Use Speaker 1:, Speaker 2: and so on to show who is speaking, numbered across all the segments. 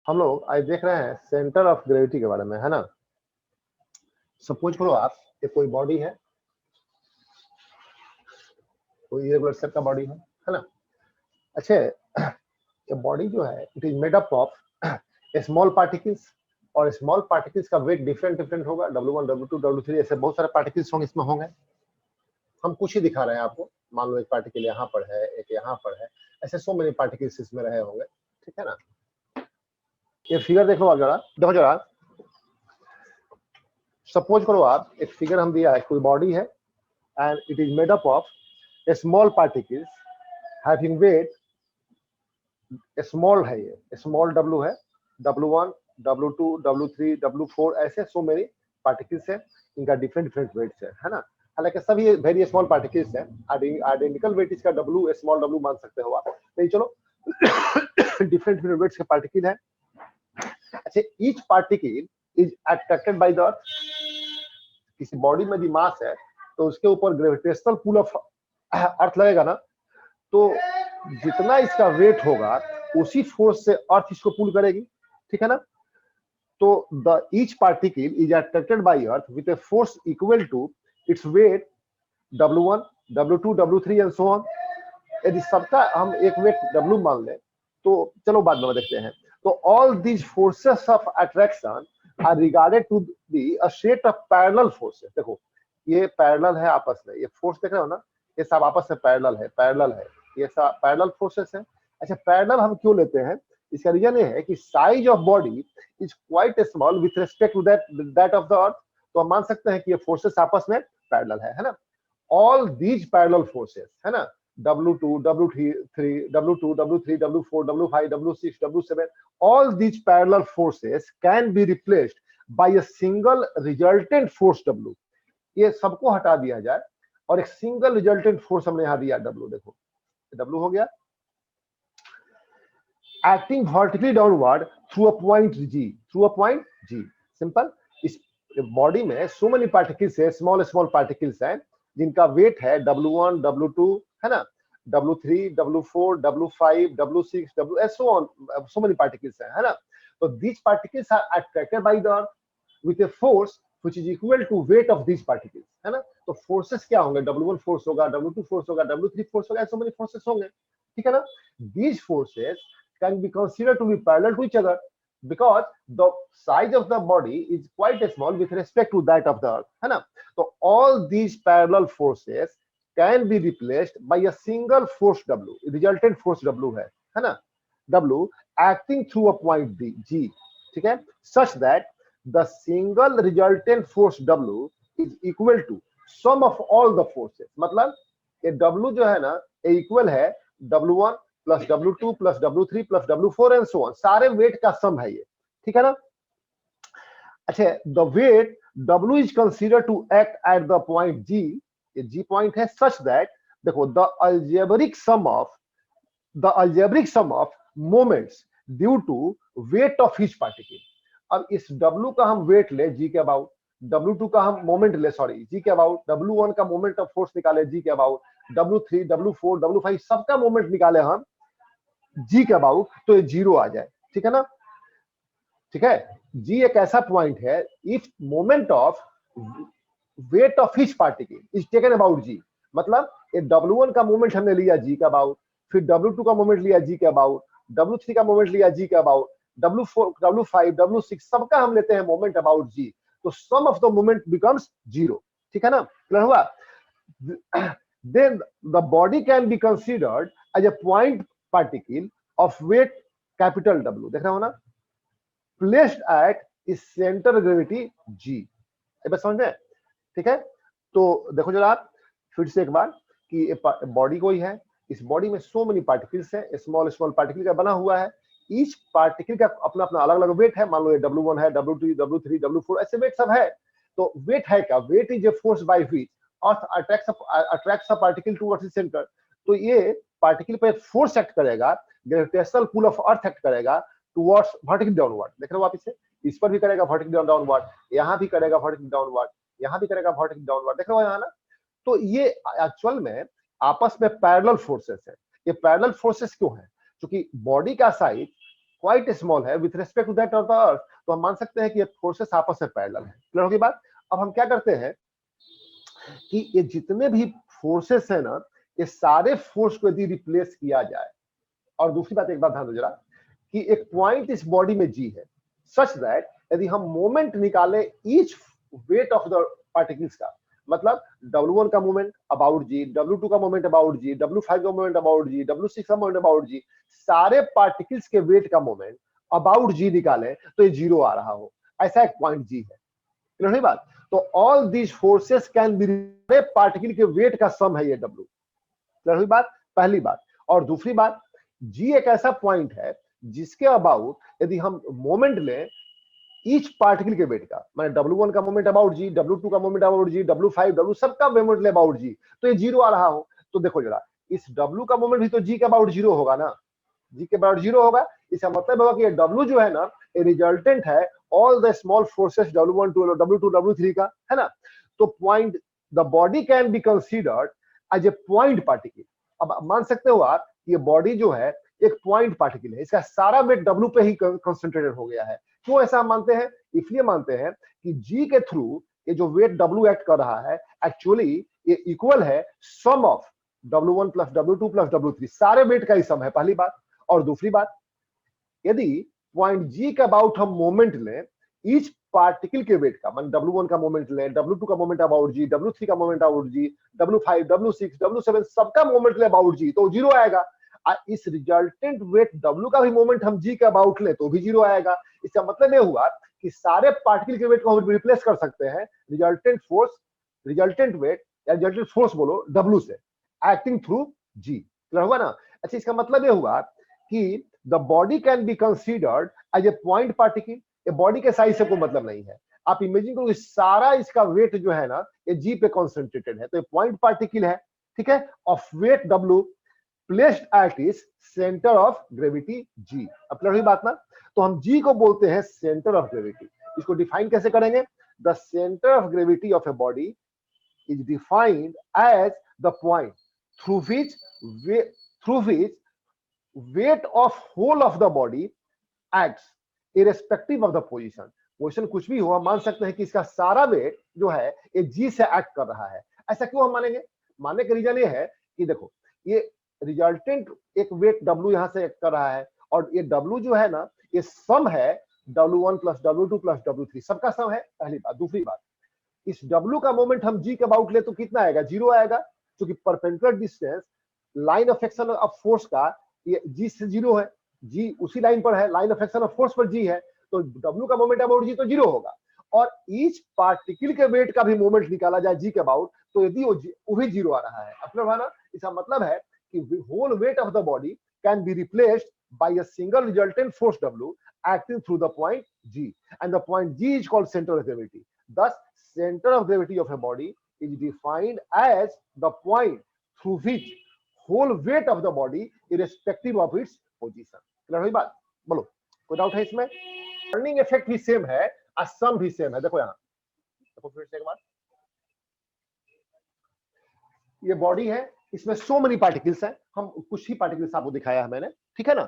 Speaker 1: हम लोग आज देख रहे हैं सेंटर ऑफ ग्रेविटी के बारे में, है ना। सपोज करो आप कोई बॉडी है, कोई इरेगुलर शेप का बॉडी है ना। अच्छा, ये बॉडी जो है it is made up of small particles, और स्मॉल पार्टिकल्स का वेट डिफरेंट डिफरेंट होगा। W1 W2 W3 ऐसे बहुत सारे पार्टिकल्स होंगे, इसमें होंगे। हम कुछ ही दिखा रहे हैं आपको। मान लो एक पार्टिकल यहाँ पर है, एक यहाँ पर है, ऐसे सो मेनी पार्टिकल्स इसमें रहे होंगे, ठीक है ना। ये फिगर देख लो आप जरा, देखो जरा। सपोज करो आप एक फिगर हम दिया है, कोई बॉडी है and it is made up of small particles having wait small है, ये स्मॉल w है, W1 W2 W3 W4 ऐसे सो मेनी पार्टिकल्स है, इनका डिफरेंट डिफरेंट वेट्स है ना। हालांकि सभी वेरी स्मॉल पार्टिकल्स है, आइडेंटिकल वेट इसका w स्मॉल w मान सकते हो आप, नहीं चलो डिफरेंट डिफरेंट वेट्स के पार्टिकल है। अच्छा, each particle is attracted by the earth. किसी बॉडी में भी मास है तो उसके ऊपर ग्रेविटेशनल पुल ऑफ अर्थ लगेगा ना, तो जितना इसका वेट होगा उसी फोर्स से अर्थ इसको पुल करेगी, ठीक है ना। तो the each particle is attracted by earth with a force equal to its weight W1 W2 W3 and so on. यदि सबका हम एक वेट W मान लें तो चलो बाद में देखते हैं। तो all these forces of attraction are regarded to be a set of parallel forces. देखो ये पैरेलल है आपस में, ये फोर्स देख रहे हो ना, ये सब आपस में पैरेलल है, पैरेलल है, ये सब पैरेलल फोर्सेस है। अच्छा, पैरेलल हम क्यों लेते हैं? इसका रीजन ये है कि size of body is quite small with respect to that of the earth. तो हम मान सकते हैं कि ये फोर्सेस आपस में पैरेलल है ना। ऑल दीज पैरेलल फोर्सेस, है ना, W2 W3 W2 W3 W4 W5 W6 W7, all these parallel forces can be replaced by a single resultant force W। ये सबको हटा दिया जाए और एक सिंगल रिजल्टेंट फोर्स हमने यहां दिया W। देखो W हो गया, acting vertically downward through a point G। Simple. इस बॉडी में सो मेनी पार्टिकल्स है, स्मॉल स्मॉल पार्टिकल्स हैं जिनका वेट है W1 W2, है ना, W3 W4 W5 W6 W so on, so many particles है ना। तो these particles are attracted by the earth with a force which is equal to weight of these particles, है ना। तो forces क्या होंगे? W1 फोर्स होगा, W2 force होगा, W3 फोर्स होगा, so many forces होंगे, ठीक है ना। These forces can be considered to be parallel to each other because the size of the body is quite small with respect to that of the earth, है ना। तो all these parallel forces can be replaced by a single force W, resultant force W है ना, W acting through a point G, ठीक है, such that the single resultant force W is equal to sum of all the forces। मतलब ये W जो है ना, ये इक्वल है W1 plus W2 plus W3 plus W4 and so on, सारे वेट का सम है ये, ठीक है ना। अच्छा, the weight W is considered to act at the point G, ये G पॉइंट है, सच दैट देखो the algebraic sum of moments due to weight of each particle. अब इस W का हम वेट ले G के अबाउट, W2 का हम मोमेंट ले, सॉरी G के अबाउट, W1 का मोमेंट ऑफ फोर्स निकाले G के अबाउट, W3 W4 W5 सबका मोमेंट निकाले हम G के अबाउट, तो ये जीरो आ जाए, ठीक है ना। ठीक है, G एक ऐसा पॉइंट है if moment of weight of each particle is taken about G। मतलब ये W1 का मोमेंट हमने लिया G के अबाउट, फिर W2 का मोमेंट लिया G के अबाउट, W3 का मोमेंट लिया G के अबाउट, W4 W5 W6 सबका हम लेते हैं मोमेंट अबाउट G, तो sum of the moment becomes zero, ठीक है ना, क्लियर हुआ। Then the body can be considered as a point particle of weight capital W, देख रहे हो ना, placed at its center of gravity G। बस समझ में, ठीक है। तो देखो जरा आप फिर से एक बार कि बॉडी कोई है, इस बॉडी में सो मेनी पार्टिकल्स है, स्मॉल स्मॉल पार्टिकल का बना हुआ है, ईच पार्टिकल का अपना अपना अलग अलग वेट है। मान लो ये W1 है, W2 W3 W4 ऐसे वेट सब है। तो वेट है क्या? Weight is a force by which earth attracts a particle towards its centre. तो ये पार्टिकल पे फोर्स एक्ट करेगा, gravitational pull of earth act करेगा टुवर्ड्स वर्टिकल डाउनवर्ड। देख रहे हो आप इस पर भी करेगा वर्टिकल डाउनवर्ड, यहाँ भी करेगा वर्टिकल डाउनवर्ड, यहाँ भी करेगा वर्टिकल डाउनवर्ड, देख रहे हो यहाँ ना। तो ये एक्चुअल में आपस में पैरेलल फोर्सेस है। ये पैरेलल फोर्सेस क्यों है? क्योंकि बॉडी का साइज क्वाइट स्मॉल है with respect to that of the earth, तो हम मान सकते हैं कि ये फोर्सेस आपस में पैरेलल है। क्लियर होगी बात? अब हम क्या करते हैं कि ये जितने भी फोर्सेस है ना, ये सारे फोर्स को यदि रिप्लेस किया जाए, और दूसरी बात एक बात ध्यान दो जरा कि एक पॉइंट इस बॉडी में जी है, सच दैट यदि हम मोमेंट निकाले each wait of the particles का, मतलब W1 का मोमेंट अबाउट जी, W2 का मोमेंट अबाउट जी, W5 का मोमेंट अबाउट जी, W6 का मोमेंट अबाउट जी, सारे पार्टिकल्स के वेट का मोमेंट अबाउट जी निकाले तो ये जीरो आ रहा हो, ऐसा एक पॉइंट जी है। क्लियर है बात? तो all these forces can be, particle के वेट का सम है ये W। क्लियर हुई बात? पहली बात। और दूसरी बात, जी एक ऐसा पॉइंट है जिसके अबाउट यदि हम मोमेंट लें ईच पार्टिकल के वेट का, माने W1 का मोमेंट अबाउट जी, W2 का moment about G, W5 W सबका मोमेंट ले अबाउट जी, तो ये जीरो आ रहा हो, तो देखो जरा इस W का मोमेंट भी तो जी के अबाउट जीरो होगा ना, जी के अबाउट जीरो होगा। इसका मतलब होगा कि ये W जो है ना, ये रिजल्टेंट है all the small forces W1 to W2 W3 का, है ना। तो point, the body can be considered as a point particle. अब मान सकते हो आप ये बॉडी जो है एक पॉइंट पार्टिकल है, इसका सारा वेट W पे ही कंसंट्रेटेड हो गया है। क्यों ऐसा मानते हैं? इसलिए मानते हैं कि जी के थ्रू ये जो वेट W एक्ट कर रहा है, एक्चुअली ये इक्वल है sum of W1 plus W2 plus W3, सारे वेट का ही सम है, पहली बात। और दूसरी बात, यदि पॉइंट जी के अबाउट हम मोमेंट लें ईच पार्टिकल के वेट का, मान W1 का मोमेंट लें, W2 का मोमेंट अबाउट जी, W3 का moment about G, W5 W6 W7 सबका मोमेंट ले अबाउट जी, तो जीरो आएगा। इस रिजल्टेंट वेट W का भी मोमेंट हम जी के अबाउट ले तो भी जीरो आएगा। इसका मतलब यह हुआ कि सारे पार्टिकल के वेट को हम रिप्लेस कर सकते हैं रिजल्टेंट फोर्स, रिजल्टेंट वेट या रिजल्टेंट फोर्स बोलो W से, एक्टिंग थ्रू जी। क्लियर हुआ ना? अच्छा, इसका मतलब यह हुआ कि the body can be considered as a point particle. ये बॉडी के साइज से कोई मतलब नहीं है। आप इमेजिन करो सारा इसका वेट जो है ना ये जी पे कॉन्सेंट्रेटेड है, तो ये पॉइंट पार्टिकल है, ठीक है, of weight W placed at is centre of gravity G. अब क्लियर हुई बात ना? तो हम जी को बोलते हैं सेंटर ऑफ ग्रेविटी। इसको डिफाइन कैसे करेंगे? The centre of gravity of a body is defined as the point through which weight of whole of the body acts irrespective of the position। Position कुछ भी हो, हम मान सकते हैं कि इसका सारा वेट जो है ये जी से एक्ट कर रहा है। ऐसा क्यों हम मानेंगे? मानने का रीजन ये है कि देखो ये रिजल्टेंट एक वेट W यहां से एक्ट कर रहा है, और ये W जो है ना ये सम है W1 plus W2 plus W3, सबका सम है, पहली बात। दूसरी बात, इस W का मोमेंट हम जी के अबाउट ले तो कितना आएगा? जीरो आएगा, क्योंकि perpendicular distance line of action of force का ये जी से जीरो है, जी उसी लाइन पर है, line of action of force पर जी है, तो W का मोमेंट अबाउट जी तो जीरो होगा। और ईच पार्टिकल के वेट का भी मोमेंट निकाला जाए जी के अबाउट, तो यदि वो भी जीरो आ रहा है। अपना भाना, इसका मतलब है कि whole weight of the body can be replaced by a single resultant force W acting through the point G, and the point G is called center of gravity. Thus, center of gravity of a body is defined as the point through which whole weight of the body irrespective of its position। Clear हुई बात? बोलो, कोई doubt है इसमें? Turning effect भी same है और सम भी सेम है। देखो यहाँ, देखो फिर से एक बार, ये बॉडी है, इसमें सो मेनी पार्टिकल्स हैं, हम कुछ ही पार्टिकल्स आपको दिखाया है मैंने, ठीक है ना।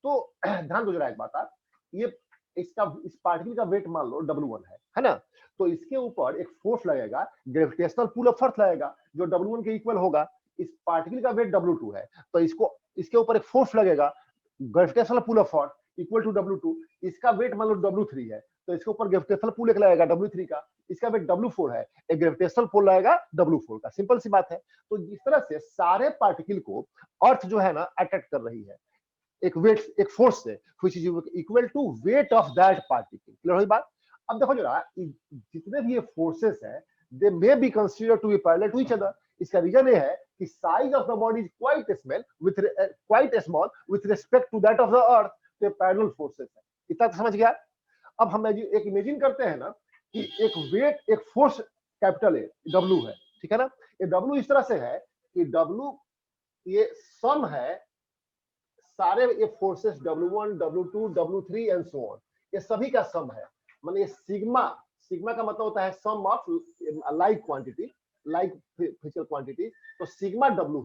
Speaker 1: तो ध्यान दो जरा एक बात, आप ये इसका इस पार्टिकल का वेट मान लो W1 है ना, तो इसके ऊपर एक फोर्स लगेगा, ग्रेविटेशनल पुल ऑफ अर्थ लगेगा जो W1 के इक्वल होगा। इस पार्टिकल का वेट W2 है, तो इसको इसके ऊपर एक फोर्स लगेगा, gravitational pull of earth equal to W2। इसका वेट मान लो W3 है, तो इसके ऊपर ग्रेविटेशनल पुल एक लगेगा W3 का, इसका वेट W4 है, एक ग्रेविटेशनल पुल लगेगा W4 का। सिंपल सी बात है। तो इस तरह से सारे पार्टिकल को अर्थ जो है ना अट्रैक्ट कर रही है एक वेट, एक फोर्स से, which is equal to weight of that particle. Clear हुई बात? अब देखो जरा, जितने भी ये फोर्सेस हैं they may be considered to be parallel to each other. इसका रीजन ये है कि size of the body is quite small with respect to that of the earth, तो पैरेलल फोर्सेस है। इतना तो समझ गया? अब हम एक इमेजिन करते हैं ना कि एक वेट, एक फोर्स कैपिटल है W है, ठीक है ना। ये W इस तरह से है कि W ये सम है सारे ये forces W1 W2 W3 and so on, ये सभी का सम है। माने सिग्मा, सिग्मा का मतलब होता है sum of like quantity, like physical quantity, तो सिग्मा W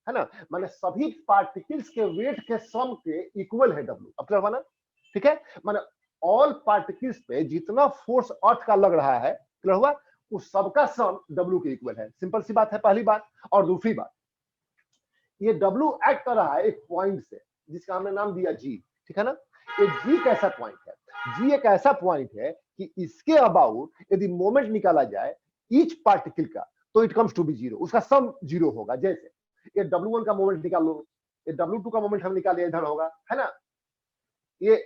Speaker 1: है ना। माने सभी पार्टिकल्स के वेट के सम के इक्वल है W। अब क्लियर हुआ ना? ठीक है, माने ऑल पार्टिकल्स पे जितना फोर्स अर्थ का लग रहा है, क्लियर हुआ, उस सबका सम W के इक्वल है। सिंपल सी बात है, पहली बात। और दूसरी बात, ये W एक्ट कर रहा है एक पॉइंट से जिसका हमने नाम दिया G, ठीक है ना। ये G कैसा पॉइंट है? G एक ऐसा पॉइंट है कि इसके अबाउट यदि मोमेंट निकाला जाए ईच पार्टिकल का, तो it comes to be zero, उसका सम जीरो होगा। जैसे ये W1 का मोमेंट निकाल लो, ये W2 का मोमेंट हम निकाले, इधर होगा, है ना। ये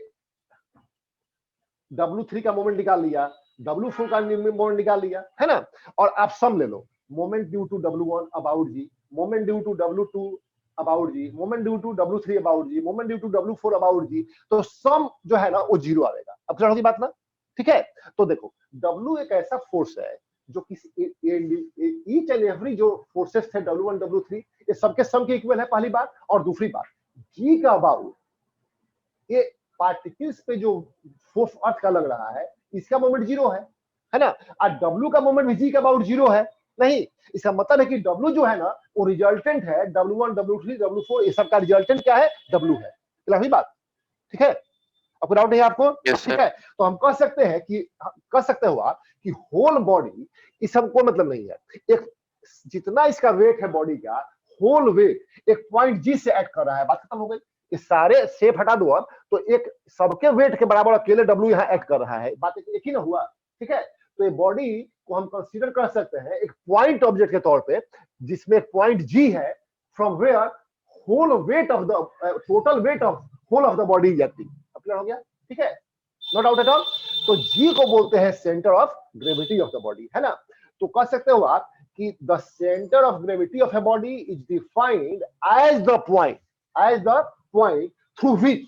Speaker 1: W3 का मोमेंट निकाल लिया, W4 का मोमेंट निकाल लिया, है ना। और आप सम ले लो, moment due to W1 about G, moment due to W2 about G, moment due to W3 about G, moment due to W4 about G, तो सम जो है ना वो जीरो आएगा। अब क्लियर होगी बात ना, ठीक है। तो देखो W एक ऐसा फोर्स है जो किसी ईच एंड एवरी जो फोर्सेस थे W1 W3 ये सबके सम के इक्वल है, पहली बात। और दूसरी बात, G का अबाउट ये पार्टिकल्स पे जो फोर्स अर्थ का लग रहा है इसका मोमेंट जीरो है ना। और W का मोमेंट भी G का अबाउट जीरो है नहीं। इसका मतलब है कि W जो है ना वो रिजल्टेंट है, W1 W3 W4 ये सब का रिजल्टेंट क्या है? W है। क्लियर बात, ठीक है। आपको डाउट नहीं आपको? ठीक है। तो हम कह सकते हैं कि कह सकते हुआ कि होल बॉडी इस सबको मतलब नहीं है, एक जितना इसका वेट है बॉडी का, होल वेट एक पॉइंट G से एक्ट कर रहा है। बात खत्म हो गई। इस सारे शेप हटा दो अब, तो एक सबके वेट के बराबर अकेले W यहाँ एक्ट कर रहा है। बात एक ही ना हुआ, ठीक है। तो ये बॉडी को हम कंसीडर कर सकते हैं एक पॉइंट ऑब्जेक्ट के तौर पे, जिसमें पॉइंट G है, from where whole weight of the total weight of whole of the body acting. Clear हो गया, ठीक है, नो डाउट एट ऑल। तो G को बोलते हैं centre of gravity of the body, है ना। तो कह सकते हो आप कि the centre of gravity of a body is defined as the point through which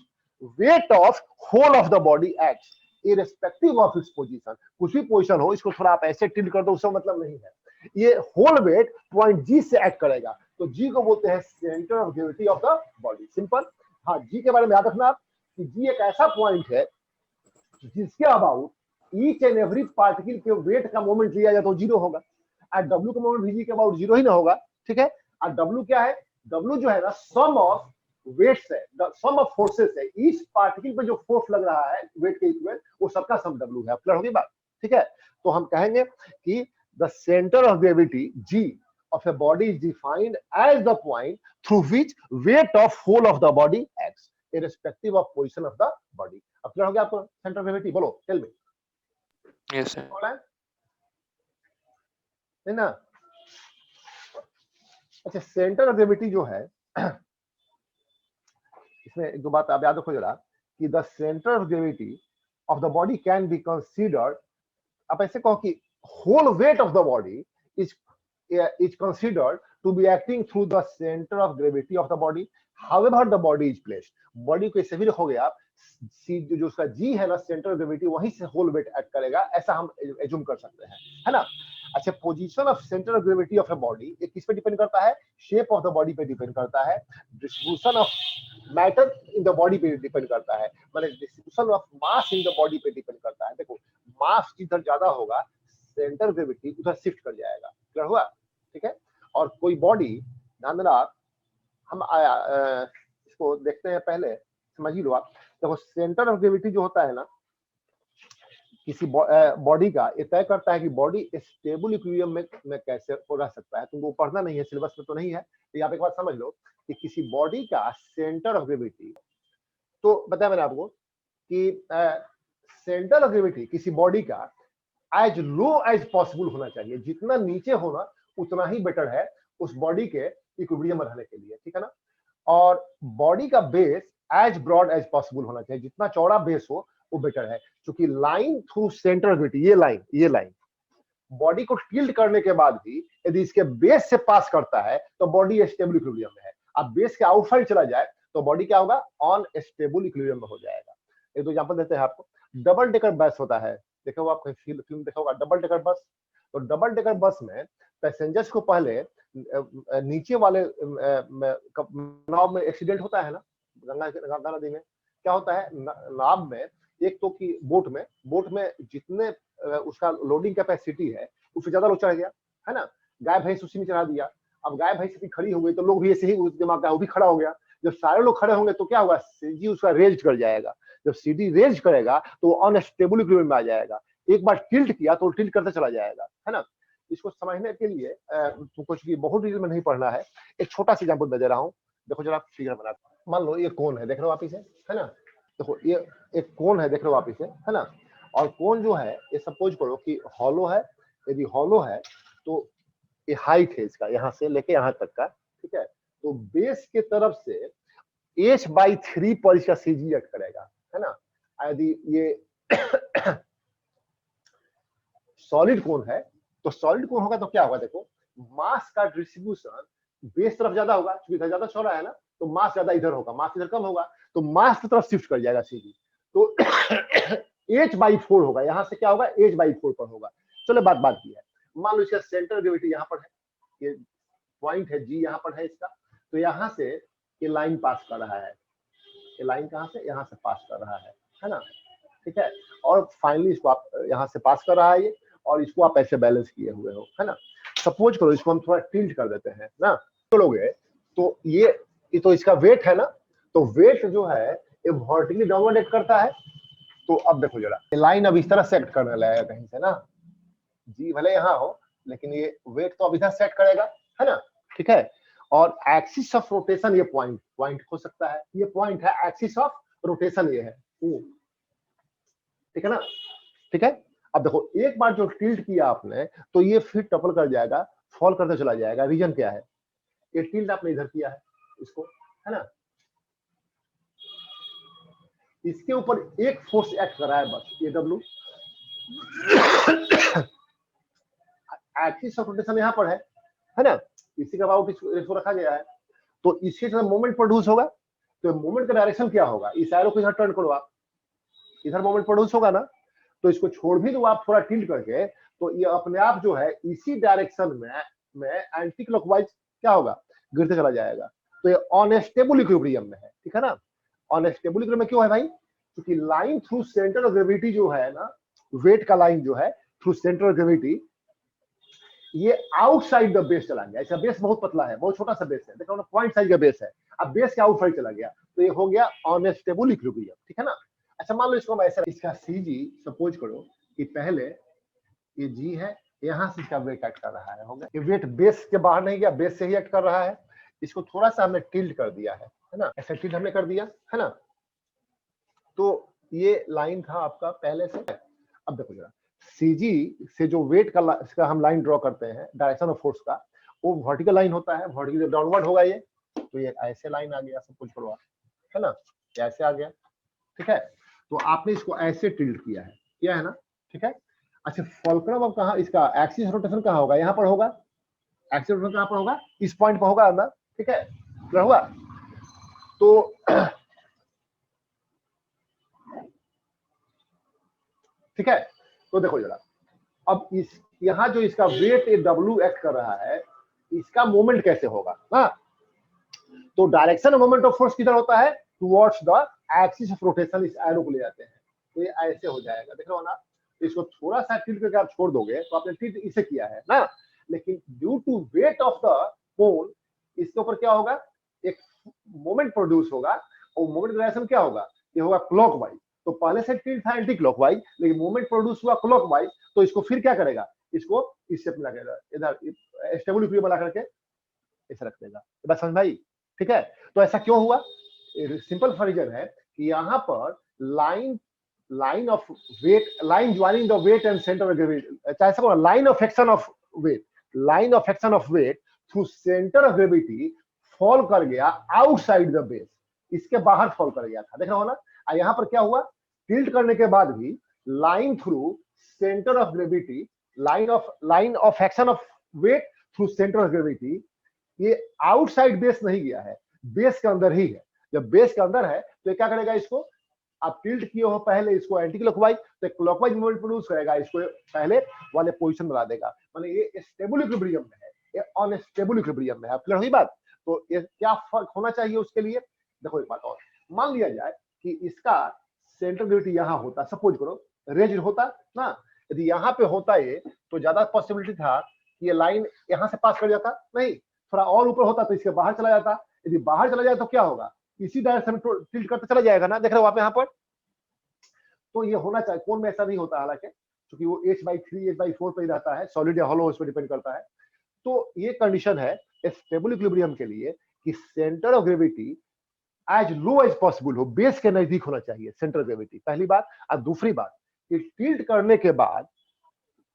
Speaker 1: weight of whole of the body acts irrespective of its position। कुछ भी पोजीशन हो, इसको थोड़ा आप ऐसे टिल्ट कर दो, उसका मतलब नहीं है। ये होल वेट पॉइंट G से एक्ट करेगा, तो G को बोलते हैं centre of gravity of the body. Simple. हाँ, G के बारे में याद रखना आप कि G एक ऐसा पॉइंट है जिसके about each and every particle के वेट का मोमेंट लिया जाए तो जीरो होगा, और W का मोमेंट भी G के अबाउट जीरो ही ना होगा, ठीक है। और W क्या है? W जो है ना सम ऑफ वेट्स है, सम ऑफ फोर्सेस है। ईच पार्टिकल पे जो फोर्स लग रहा है वेट के इक्वल, वो सबका सम W है। क्लियर होगी बात, ठीक है। तो हम कहेंगे कि the centre of gravity G of a body is defined as the point through which weight of whole of the body acts irrespective of position of the body। अब क्लियर हो गया आपको सेंटर ऑफ ग्रेविटी? बोलो, tell me.
Speaker 2: Yes sir.
Speaker 1: है ना। अच्छा, centre of gravity जो है इसमें एक दो बात आप याद रखो जरा कि the centre of gravity of the body can be considered, आप ऐसे कहो कि whole weight of the body is considered to be acting through the center of gravity of the body however the body is placed। Body को ऐसे भी रखोगे आप, जो उसका G है ना सेंटर ऑफ ग्रेविटी, वहीं से होल वेट एक्ट करेगा, ऐसा हम एज्यूम कर सकते हैं, है ना। अच्छा, position of centre of gravity of a body ये किस पे डिपेंड करता है? शेप ऑफ द बॉडी पे डिपेंड करता है, distribution of matter in the body पे डिपेंड करता है, मतलब distribution of mass in the body पे डिपेंड करता है। देखो, मास जिधर ज्यादा होगा सेंटर ग्रेविटी उधर शिफ्ट कर जाएगा। क्लियर हुआ, ठीक है। और कोई बॉडी, ध्यान देना, हम इसको देखते हैं, पहले समझ ही लो आप। देखो, सेंटर ऑफ ग्रेविटी जो होता है ना किसी बॉडी का, ये तय करता है कि बॉडी स्टेबल इक्विलिब्रियम में कैसे रह सकता है। तुमको पढ़ना नहीं है, सिलेबस में तो नहीं है, तो यहाँ पे एक बात समझ लो कि किसी बॉडी का सेंटर ऑफ ग्रेविटी, तो बताया मैंने आपको कि सेंटर ऑफ ग्रेविटी किसी बॉडी का एज लो एज पॉसिबल होना चाहिए। जितना नीचे होना उतना ही बेटर है उस बॉडी के इक्विलिब्रियम में रहने के लिए, ठीक है ना। और बॉडी का base as broad as possible होना चाहिए, जितना चौड़ा बेस हो वो बेटर है, क्योंकि line through centre of gravity, ये लाइन बॉडी को टिल्ट करने के बाद भी यदि इसके बेस से पास करता है तो बॉडी स्टेबल इक्विलिब्रियम में है। अब बेस के आउटसाइड चला जाए तो बॉडी क्या होगा? अनस्टेबल इक्विलिब्रियम में हो जाएगा। एक दो एग्जांपल देते हैं आपको। डबल डेकर बस होता है, देखो आप फिल्म देखा होगा, डबल डेकर बस। तो डबल डेकर बस में पैसेंजर्स को पहले नीचे वाले नाव में एक्सीडेंट होता है ना, गंगा नदी में क्या होता है, नाव में एक तो की बोट में जितने उसका लोडिंग कैपेसिटी है उससे ज्यादा लोग चढ़ गया, है ना। गाय भैंस उसी में चढ़ा दिया। अब गाय भैंस भी खड़ी हो गई तो लोग भी ऐसे ही उस दिमाग का वो भी खड़ा हो गया। जब सारे लोग खड़े होंगे तो क्या होगा? जी उसका रेज कर जाएगा। जब सीडी रेज करेगा तो अनस्टेबल इक्विलिब्रियम में आ जाएगा। एक बार टिल्ट किया तो टिल्ट करते चला जाएगा, है ना। इसको समझने के लिए तो कुछ भी बहुत डिटेल में नहीं पढ़ना है, एक छोटा सा एग्जांपल दे रहा हूँ। देखो जरा फिगर बना, मान लो ये कोन है, देख रहे हो आप इसे, है ना। देखो ये एक कोन है, देख रहे हो आप इसे, है ना। और कोन जो है ये सपोज करो कि हॉलो है। यदि हॉलो है तो ये हाइट है इसका, यहाँ से लेके यहाँ तक का, ठीक है। तो बेस के तरफ से h/3 पर इसका सीजी एक्ट करेगा, है ना। यदि ये सॉलिड कोन है तो सॉलिड कोन होगा तो क्या होगा, देखो मास का डिस्ट्रीब्यूशन बेस तरफ ज्यादा होगा, क्योंकि इधर ज्यादा चौड़ा है ना, तो मास ज्यादा इधर होगा, मास इधर कम होगा, तो मास की तरफ शिफ्ट कर जाएगा सीधी। तो h/4 होगा, यहाँ से क्या होगा, h/4 पर होगा। चलो बात की है, मान लो इसका सेंटर ग्रेविटी यहाँ पर है, ये पॉइंट है जी यहाँ पर है इसका, तो यहाँ से ये लाइन पास कर रहा है, ये लाइन कहाँ से, यहाँ से पास कर रहा है ना, ठीक है। और फाइनली इसको आप यहाँ से पास कर रहा है ये, और इसको आप ऐसे बैलेंस किए हुए हो, है ना। सपोज करो इसको हम थोड़ा टिल्ट कर देते हैं ना, चलोगे तो ये तो इसका वेट है ना, तो वेट जो है ये वर्टिकली डाउनवर्ड एक्ट करता है। तो अब देखो जरा, लाइन अब इस तरह से एक्ट करने लगेगा कहीं से ना, जी भले यहाँ हो लेकिन ये वेट तो अब इधर सेट करेगा, है ना, ठीक है। और एक्सिस ऑफ रोटेशन ये पॉइंट हो सकता है, ये पॉइंट है एक्सिस ऑफ रोटेशन, ये है, ठीक है ना, ठीक है। अब देखो एक बार जो टिल्ट किया आपने तो ये फिर टपल कर जाएगा, फॉल करते चला जाएगा। रीजन क्या है, ये टिल्ट आपने इधर किया है इसको, है ना, इसके ऊपर एक फोर्स एक्ट कर रहा है बस, ये डब्ल्यू। एक्सिस ऑफ रोटेशन यहाँ पर है ना, इसी का अबाउट इसको रखा गया है, तो इसके साथ मोमेंट प्रोड्यूस होगा। तो मोमेंट का डायरेक्शन क्या होगा, इस एरो को इधर टर्न करो आप, इधर मोमेंट प्रोड्यूस होगा ना, तो इसको छोड़ भी दो आप थोड़ा टिल्ट करके, तो ये अपने आप जो है इसी डायरेक्शन में एंटी क्लॉकवाइज क्या होगा, गिरते चला जाएगा। तो ये अनस्टेबल इक्विलिब्रियम में है, ठीक है ना। अनस्टेबल इक्विलिब्रियम में क्यों है भाई, क्योंकि line through centre of gravity जो है ना, वेट का लाइन जो है थ्रू सेंटर ऑफ ग्रेविटी, ये आउटसाइड द बेस चला गया। इसका बेस बहुत पतला है, बहुत छोटा सा बेस है, देखो ना, पॉइंट साइज का बेस है, अब बेस के आउटसाइड चला गया, तो ये हो गया अनस्टेबल इक्विलिब्रियम, ठीक है ना। अच्छा मान लो इसको हम ऐसा, इसका सीजी सपोज करो कि पहले ये जी है, यहाँ से इसका वेट एक्ट कर रहा है, होगा ये वेट बेस के बाहर नहीं गया, बेस से ही एक्ट कर रहा है। इसको थोड़ा सा हमने टिल्ट कर दिया है ना, ऐसा टिल्ट हमने कर दिया है ना। तो ये लाइन था आपका पहले से। अब देखो जरा, सीजी से जो वेट का हम लाइन ड्रॉ करते हैं डायरेक्शन ऑफ फोर्स का, वो वर्टिकल लाइन होता है, वर्टिकल डाउनवर्ड होगा ये, तो ये ऐसे लाइन आ गया सपोज करो आप, है ना, ऐसे आ गया, ठीक है। तो आपने इसको ऐसे टिल्ट किया है ना, ठीक है। अच्छा फॉल्क्रम अब कहाँ, इसका एक्सिस रोटेशन कहाँ होगा, यहाँ पर होगा, एक्सिस रोटेशन कहाँ पर होगा, इस पॉइंट पर होगा अंदर, ठीक है, होगा। तो ठीक है, तो देखो जरा, अब इस यहाँ जो इसका वेट डब्ल्यू एक्ट कर रहा है, इसका मोमेंट कैसे होगा ना, तो direction of moment of force किधर होता है, towards the axis of rotation, इस एरो को ले जाते हैं, तो ये ऐसे हो जाएगा, देख रहे हो ना। इसको थोड़ा सा टिल्ट करके आप छोड़ दोगे तो आपने टिल्ट इसे किया है ना, लेकिन due to weight of the cone इसके ऊपर क्या होगा, एक मोमेंट प्रोड्यूस होगा, और मोमेंट डायरेक्शन क्या होगा, ये होगा क्लॉकवाइज। तो पहले से टिल्ट था एंटी क्लॉकवाइज, लेकिन मोमेंट प्रोड्यूस हुआ क्लॉकवाइज, तो इसको फिर क्या करेगा, इसको इस शेप में लगेगा, इधर स्टेबल इक्विलिब्रियम बना करके ऐसे रख देगा। बस समझ भाई, ठीक है। तो ऐसा क्यों हुआ, सिंपल रीजन है कि यहाँ पर line of weight, line joining the weight and centre of gravity, चाहे line of action of weight through centre of gravity fall कर गया आउटसाइड द बेस, इसके बाहर फॉल कर गया था, देख रहे हो ना। यहाँ पर क्या हुआ, टिल्ट करने के बाद भी line through centre of gravity, line of action of weight through centre of gravity, ये आउटसाइड बेस नहीं गया है, बेस के अंदर ही है। जब बेस के अंदर है तो ये क्या करेगा, इसको आप टिल्ट किए हो पहले, इसको एंटी क्लॉकवाइज, तो क्लॉकवाइज मूवमेंट प्रोड्यूस करेगा, इसको पहले वाले पोजीशन में ला देगा, माने ये स्टेबल इक्विलिब्रियम में है, ये अनस्टेबल इक्विलिब्रियम में है। क्लियर हुई बात। तो ये क्या फर्क होना चाहिए उसके लिए, देखो एक बात और, मान लिया जाए कि इसका सेंटर ग्रेविटी यहाँ होता, सपोज करो रेज होता ना, यदि यहाँ पे होता ये, तो ज्यादा पॉसिबिलिटी था कि ये लाइन यहाँ से पास कर जाता, नहीं थोड़ा और ऊपर होता तो इसके बाहर चला जाता। यदि बाहर चला जाए तो क्या होगा, इसी डायरेक्शन में टिल्ट करते चला जाएगा ना, देख रहे हो आप यहाँ पर, तो ये होना चाहिए, कोन में ऐसा नहीं होता हालांकि, क्योंकि वो h/3 h/4 पे ही रहता है, सॉलिड या हॉलो उस पर डिपेंड करता है। तो ये कंडीशन है स्टेबल इक्विलिब्रियम के लिए कि centre of gravity as low as possible हो, बेस के नजदीक होना चाहिए सेंटर ग्रेविटी, पहली बात। और दूसरी बात कि टिल्ट करने के बाद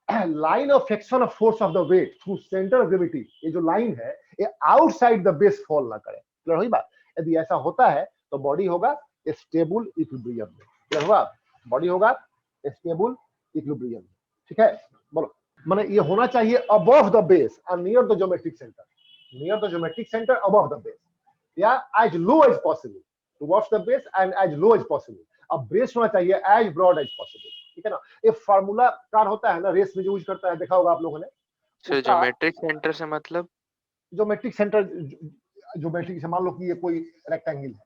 Speaker 1: line of action of force of the weight through centre of gravity, ये जो लाइन है ये आउटसाइड द बेस फॉल ना करे। क्लियर हुई बात? यदि ऐसा होता है तो बॉडी होगा स्टेबल इक्विलिब्रियम में। क्लियर हुआ? बॉडी होगा स्टेबल इक्विलिब्रियम में। ठीक है, बोलो। माने ये होना चाहिए above the base and near the geometric centre, near the geometric centre above the base, या as low as possible towards the base and as low as possible. अब बेस होना चाहिए एज ब्रॉड एज पॉसिबल। ठीक है ना? ये formula car होता है ना, रेस में जो यूज करता है, देखा होगा आप लोगों ने।
Speaker 2: सर ज्योमेट्रिक सेंटर से मतलब?
Speaker 1: ज्योमेट्रिक सेंटर, ज्योमेट्रिक से मान लो कि ये कोई रेक्टेंगल है,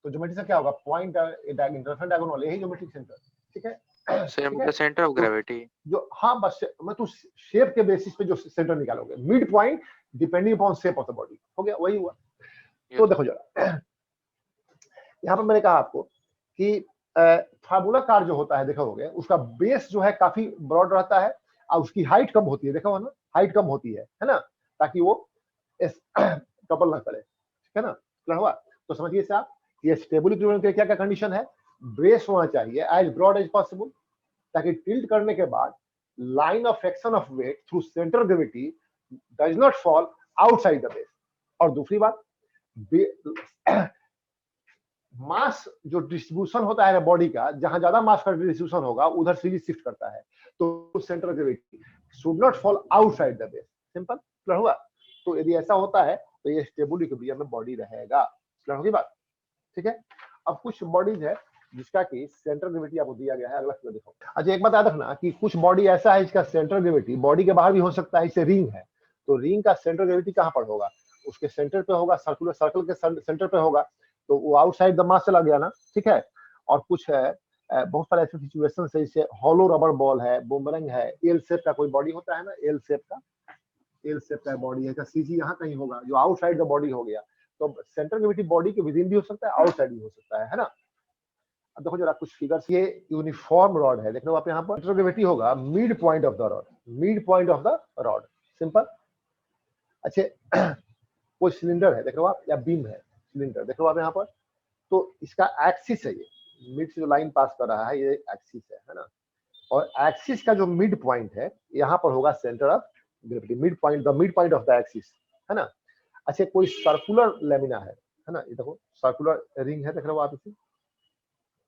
Speaker 1: तो ज्योमेट्रिक से क्या होगा, पॉइंट इंटरसेक्शन डायगोनल, यही ज्योमेट्रिक सेंटर। ठीक है,
Speaker 2: same the centre of gravity.
Speaker 1: जो हाँ बस मैं तो शेप के बेसिस पे जो सेंटर निकालोगे, mid point depending upon shape of the body, हो गया, वही हुआ। तो देखो जरा, यहाँ पर मैंने कहा आपको कि फार्मूला कार जो होता है, देखा होगे, उसका बेस जो है काफी ब्रॉड रहता है और उसकी हाइट कम होती है, देखा हो ना, हाइट कम होती है ना, ताकि वो कपल ना करे। ठीक है ना? क्लियर हुआ? तो समझिए साहब, ये स्टेबल इक्विलिब्रियम के क्या क्या कंडीशन है, बेस होना चाहिए एज ब्रॉड एज पॉसिबल, ताकि टिल्ट करने के बाद line of action of weight through centre gravity does not fall outside the base. और दूसरी बात, मास जो डिस्ट्रीब्यूशन होता है बॉडी का, जहां ज्यादा मास का डिस्ट्रीब्यूशन होगा उधर सीरीज शिफ्ट करता है, तो centre gravity should not fall outside the base. Simple. Clear हुआ? तो यदि ऐसा होता है तो ये स्टेबल इक्विलिब्रियम में बॉडी रहेगा। क्लियर होगी बात? ठीक है। अब कुछ बॉडीज है जिसका कि सेंटर ग्रेविटी आपको दिया गया है, अगला फिगर देखो। अच्छा, एक बात याद रखना कि कुछ बॉडी ऐसा है जिसका सेंटर ग्रेविटी बॉडी के बाहर भी हो सकता है, जैसे रिंग है, तो रिंग का सेंटर ग्रेविटी कहां पर होगा, उसके सेंटर पे होगा, सर्कुलर सर्कल के सेंटर पे होगा, तो वो आउटसाइड द मास चला गया ना। ठीक है। और कुछ है बहुत सारे ऐसे सिचुएशन है, जैसे हॉलो रबर बॉल है, बूमरैंग है, एल शेप का कोई बॉडी होता है ना, एल शेप का बॉडी है, सीजी यहाँ कहीं होगा जो आउटसाइड द बॉडी हो गया, तो सेंटर ग्रेविटी बॉडी के विदिन भी हो सकता है, आउटसाइड भी हो सकता है ना। अब देखो जरा कुछ फिगर्स, ये यूनिफॉर्म रॉड है, देख लो आप यहाँ पर, सेंटर ग्रेविटी होगा mid point of the rod, mid point of the rod. Simple. अच्छा, कोई सिलेंडर है, देख लो आप, या बीम है, सिलेंडर देख लो आप यहाँ पर, तो इसका एक्सिस है, ये मिड से जो लाइन पास कर रहा है ये एक्सिस है ना, और एक्सिस का जो मिड पॉइंट है यहाँ पर होगा centre of gravity, mid point, the mid point of the axis, है ना। अच्छा, कोई सर्कुलर लेमिना है ना, ये देखो सर्कुलर रिंग है, देख रहे हो आप इसे,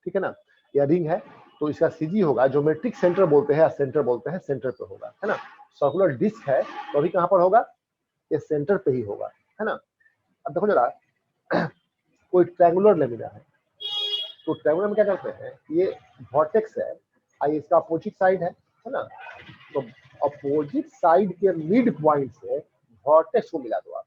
Speaker 1: ठीक है ना, या रिंग है, तो इसका सीजी होगा, ज्योमेट्रिक सेंटर बोलते हैं, सेंटर बोलते हैं, सेंटर पे होगा, है ना। सर्कुलर डिस्क है तो अभी कहाँ पर होगा, ये सेंटर पे ही होगा, है ना। अब देखो जरा, कोई ट्रायंगुलर लेमिना है, तो ट्रायंगुलर में क्या करते हैं, ये वर्टेक्स है, आई इसका अपोजिट साइड है ना, तो अपोजिट साइड के मिड पॉइंट से वर्टेक्स को मिला दो आप,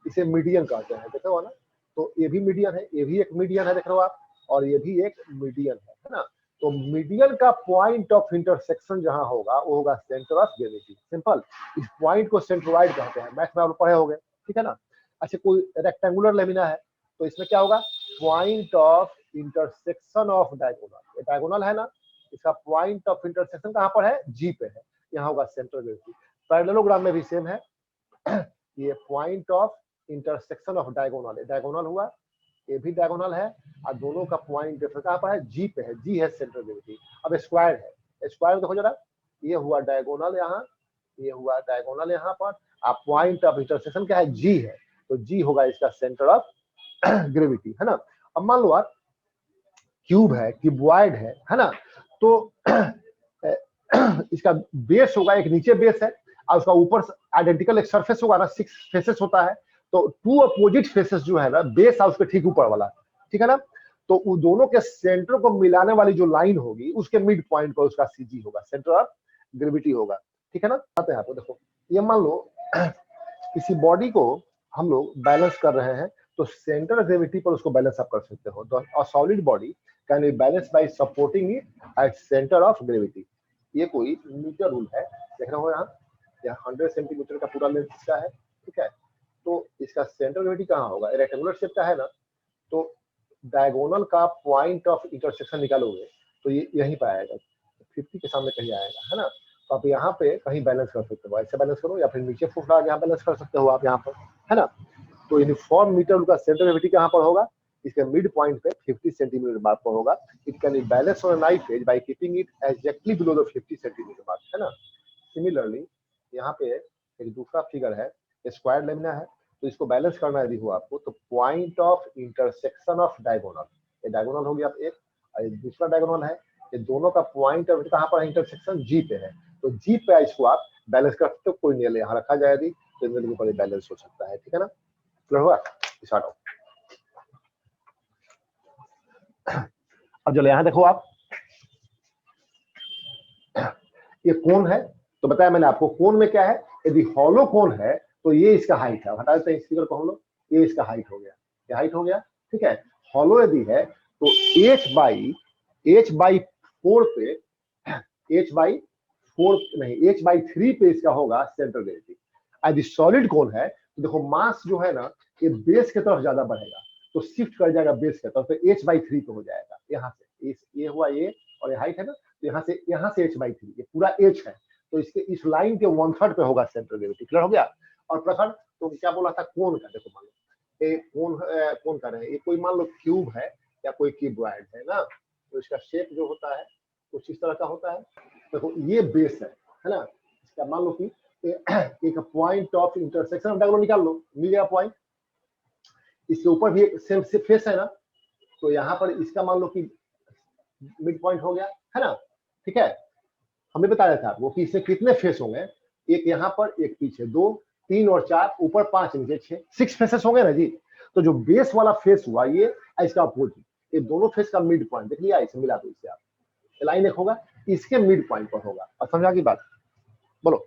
Speaker 1: इसे मीडियन कहते हैं, देखो ना, तो ये भी मीडियन है, ये भी एक मीडियन है, देख रहे हो आप, और ये भी एक मीडियन है ना। तो मीडियन का पॉइंट ऑफ इंटरसेक्शन जहां होगा वो होगा सेंटर ऑफ ग्रेविटी। सिंपल। इस पॉइंट को सेंट्रोइड कहते हैं, मैथ में आप पढ़े होंगे, ठीक है ना। अच्छा, कोई रेक्टेंगुलर लेमिना है, तो इसमें क्या होगा, point of intersection of diagonal, ये डायगोनल है ना, इसका पॉइंट ऑफ इंटरसेक्शन कहां पर है, जी पे है, यहाँ होगा सेंटर ग्रेविटी। पैरेललोग्राम में भी सेम है, ये point of intersection of diagonal, diagonal हुआ, ये भी डायगोनल है, और दोनों का पॉइंट कहां पर है, जी पे है, जी है सेंटर ग्रेविटी। अब स्क्वायर है, स्क्वायर देखो जरा, ये हुआ डायगोनल यहाँ, ये हुआ डायगोनल यहाँ पर, आप पॉइंट ऑफ इंटरसेक्शन क्या है, जी है, तो जी होगा इसका सेंटर ऑफ ग्रेविटी, है ना। अब मान लो आप क्यूब है, क्यूबॉइड है ना, तो इसका बेस होगा, एक नीचे बेस है और उसका ऊपर आइडेंटिकल एक सरफेस होगा ना, 6 फेसेस होता है, तो 2 अपोजिट फेसेस जो है ना, बेस है उसके ठीक ऊपर वाला, ठीक है ना, तो उन दोनों के सेंटर को मिलाने वाली जो लाइन होगी उसके मिड पॉइंट पर उसका सीजी होगा, सेंटर ऑफ ग्रेविटी होगा, ठीक है ना। आते हैं आपको, देखो ये मान लो किसी बॉडी को हम लोग बैलेंस कर रहे हैं, तो सेंटर ऑफ ग्रेविटी पर उसको बैलेंस आप कर सकते हो, तो a solid body can be balance bye supporting it at centre of gravity. ये कोई मीटर रूल है, देख रहे हो यहाँ 100 सेंटीमीटर का पूरा लेंथ इसका है, ठीक है, तो इसका सेंटर ग्रेविटी कहाँ होगा, रेक्टेंगुलर शेप का है ना, तो डायगोनल का पॉइंट ऑफ इंटरसेक्शन निकालोगे तो ये यहीं पर आएगा, 50 के सामने कहीं आएगा, है ना। तो आप यहाँ पे कहीं बैलेंस कर सकते हो, ऐसे बैलेंस करो, या फिर नीचे फुट लगा के यहाँ बैलेंस कर सकते हो आप यहाँ पर, है ना। तो यूनिफॉर्म मीटर का सेंटर ग्रेविटी कहाँ पर होगा, इसके मिड पॉइंट पे 50 सेंटीमीटर मार्क पर होगा। It can be balance on a knife as by keeping it exactly below the 50 centimetre mark, है ना। सिमिलरली यहाँ पे एक दूसरा फिगर है, स्क्वायर लेमिना है, तो इसको बैलेंस करना यदि हो आपको, तो point of intersection of diagonal, ये डायगोनल हो गया एक, और दूसरा डायगोनल है, ये दोनों का पॉइंट कहाँ पर इंटरसेक्शन जी पे है, तो जी पे इसको आप बैलेंस कर सकते हो। कोई नेल यहाँ रखा जाए यदि तो नेल के ऊपर बैलेंस हो सकता है, ठीक है ना। क्लियर हुआ, स्टार्ट हो। अब चलो यहाँ देखो आप, ये कोन है, तो बताया मैंने आपको कोन में क्या है, यदि हॉलो कोन है तो ये इसका हाइट है, हटा देते हैं इस फिगर को हम लोग, ये इसका हाइट हो गया, ये हाइट हो गया, ठीक है। हॉलो यदि है तो h/4 पे, h/3 पे इसका होगा सेंटर ग्रेविटी। यदि सॉलिड कोन है तो देखो मास जो है ना, ये बेस की तरफ ज्यादा बढ़ेगा, तो शिफ्ट कर जाएगा बेस की तरफ, तो h/3 पे हो जाएगा, यहाँ से ये हुआ ये, और ये हाइट है ना, तो यहाँ से h/3, ये पूरा h है, तो इसके इस लाइन के 1/3 पे होगा सेंटर ग्रेविटी। क्लियर हो गया। और प्रखंड तो क्या बोला था, कोन का, देखो मान लो ये कोन कर रहे हैं, ये कोई मान लो क्यूब है या कोई क्यूबॉइड है ना, तो इसका शेप जो होता है कुछ इस तरह का होता है। देखो ये बेस है ना, इसका मान लो कि एक point of intersection of diagonal निकाल लो, मिल गया पॉइंट। इसके ऊपर भी एक सेम फेस है ना, तो यहाँ पर इसका मान लो कि मिड पॉइंट हो गया, है ना, ठीक है। हमें बताया था आपको कि इसमें कितने फेस होंगे, एक यहाँ पर, एक पीछे, 2, 3 और 4, ऊपर 5, नीचे 6, 6 फेसेस होंगे ना जी। तो जो बेस वाला फेस हुआ ये, इसका अपोजिट, ये दोनों फेस का मिड पॉइंट देख लिया, इसे मिला दो इससे आप, लाइन एक होगा, इसके मिड पॉइंट पर होगा। और समझा की बात, बोलो,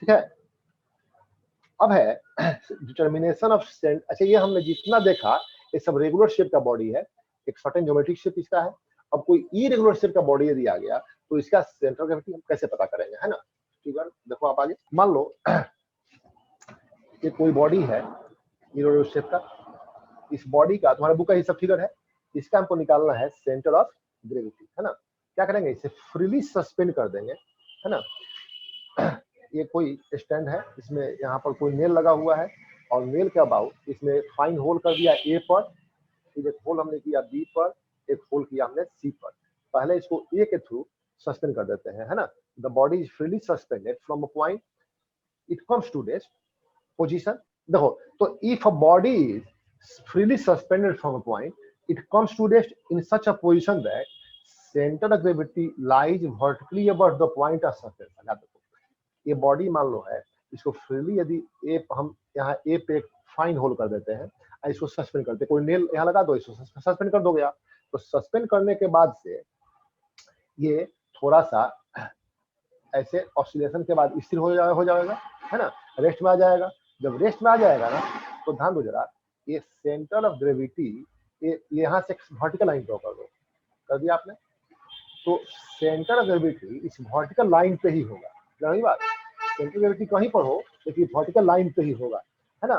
Speaker 1: ठीक है। अब है डिटर्मिनेशन ऑफ सेंट। अच्छा, ये हमने जितना देखा ये सब रेगुलर शेप का बॉडी है, एक सर्टेन ज्योमेट्रिक शेप इसका है। अब कोई इरेगुलर शेप का बॉडी यदि आ गया तो इसका सेंटर ग्रेविटी हम कैसे पता करेंगे, है ना। ठीक है, देखो आप आगे, मान लो ये कोई बॉडी है इरेगुलर शेप का, इस बॉडी का तुम्हारा बुक का ये सब फिगर है, इसका हमको निकालना है सेंटर ऑफ ग्रेविटी, है ना। क्या करेंगे, इसे फ्रीली सस्पेंड कर देंगे, है ना। ये कोई स्टैंड है, इसमें यहाँ पर कोई नेल लगा हुआ है, और नेल के अबाउट इसमें फाइन होल कर दिया ए पर, एक होल हमने किया बी पर, एक होल किया हमने सी पर। पहले इसको ए के थ्रू सस्पेंड कर देते हैं, है ना। The body is freely suspended from a point, it comes to rest position. देखो, तो if a body is freely suspended from a point, it comes to rest in such a position that centre of gravity lies vertically above the point of suspension. देखो, ये body मान लो है, इसको freely यदि ए, हम यहाँ ए पे एक फाइन होल कर देते हैं, इसको सस्पेंड करते, कोई नेल यहाँ लगा दो, इसको सस्पेंड कर दोगे आप। तो सस्पेंड करने के बाद से ये थोड़ा सा ऐसे ऑसिलेशन के बाद स्थिर हो जाएगा, है ना, रेस्ट में आ जाएगा। जब रेस्ट में आ जाएगा ना, तो ध्यान दो जरा, ये सेंटर ऑफ ग्रेविटी, ये यहाँ से वर्टिकल लाइन ड्रॉ कर दिया आपने, तो सेंटर ऑफ ग्रेविटी इस वर्टिकल लाइन पे ही होगा। नहीं बात, सेंटर ग्रेविटी कहीं पर हो लेकिन वर्टिकल लाइन पे ही होगा, है ना।